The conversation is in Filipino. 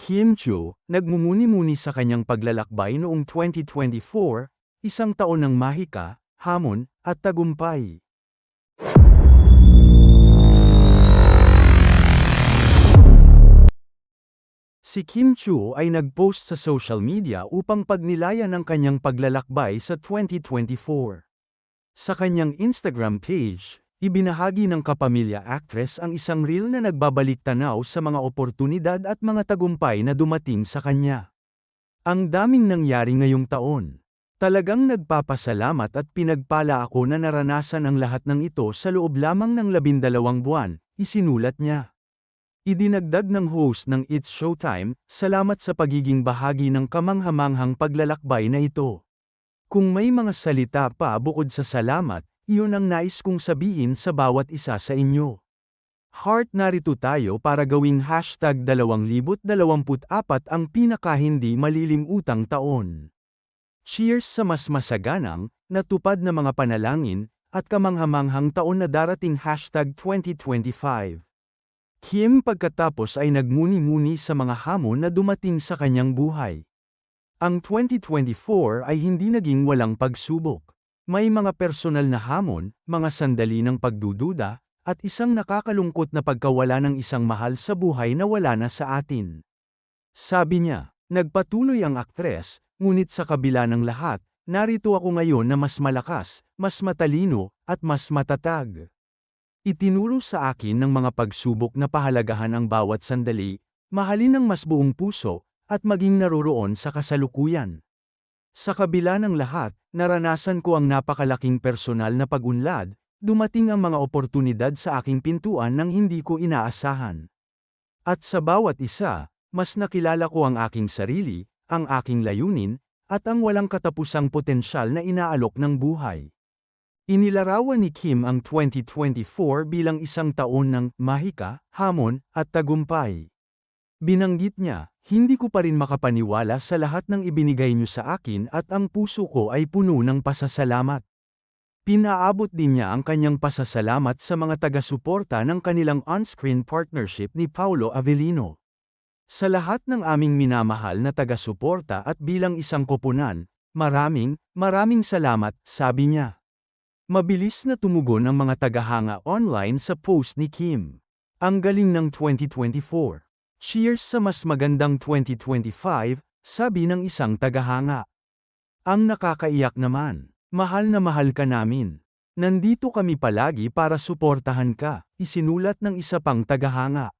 Kim Chiu, nagmumuni-muni sa kanyang paglalakbay noong 2024, isang taon ng mahika, hamon, at tagumpay. Si Kim Chiu ay nag-post sa social media upang pagnilayan ang kanyang paglalakbay sa 2024. Sa kanyang Instagram page, ibinahagi ng kapamilya actress ang isang reel na nagbabalik-tanaw sa mga oportunidad at mga tagumpay na dumating sa kanya. Ang daming nangyari ngayong taon. Talagang nagpapasalamat at pinagpala ako na naranasan ang lahat ng ito sa loob lamang ng 12 buwan, isinulat niya. Idinagdag ng host ng It's Showtime, salamat sa pagiging bahagi ng kamanghamanghang paglalakbay na ito. Kung may mga salita pa bukod sa salamat, iyon ang nais kong sabihin sa bawat isa sa inyo. Heart, narito tayo para gawing #2024 ang pinaka-hindi malilimutang taon. Cheers sa mas masaganang, natupad na mga panalangin, at kamanghamanghang taon na darating #2025. Kim pagkatapos ay nagmuni-muni sa mga hamon na dumating sa kanyang buhay. Ang 2024 ay hindi naging walang pagsubok. May mga personal na hamon, mga sandali ng pagdududa, at isang nakakalungkot na pagkawala ng isang mahal sa buhay na wala na sa atin. Sabi niya, nagpatuloy ang aktres, ngunit sa kabila ng lahat, narito ako ngayon na mas malakas, mas matalino, at mas matatag. Itinuro sa akin ng mga pagsubok na pahalagahan ang bawat sandali, mahalin ng mas buong puso, at maging naroroon sa kasalukuyan. Sa kabila ng lahat, naranasan ko ang napakalaking personal na pag-unlad, dumating ang mga oportunidad sa aking pintuan nang hindi ko inaasahan. At sa bawat isa, mas nakilala ko ang aking sarili, ang aking layunin, at ang walang katapusang potensyal na inaalok ng buhay. Inilarawan ni Kim ang 2024 bilang isang taon ng mahika, hamon, at tagumpay. Binanggit niya, hindi ko pa rin makapaniwala sa lahat ng ibinigay niyo sa akin at ang puso ko ay puno ng pasasalamat. Pinaabot din niya ang kanyang pasasalamat sa mga taga-suporta ng kanilang on-screen partnership ni Paolo Avellino. Sa lahat ng aming minamahal na taga-suporta at bilang isang koponan, maraming salamat, sabi niya. Mabilis na tumugon ang mga tagahanga online sa post ni Kim. Ang galing ng 2024. Cheers sa mas magandang 2025, sabi ng isang tagahanga. Ang nakakaiyak naman. Mahal na mahal ka namin. Nandito kami palagi para suportahan ka, isinulat ng isa pang tagahanga.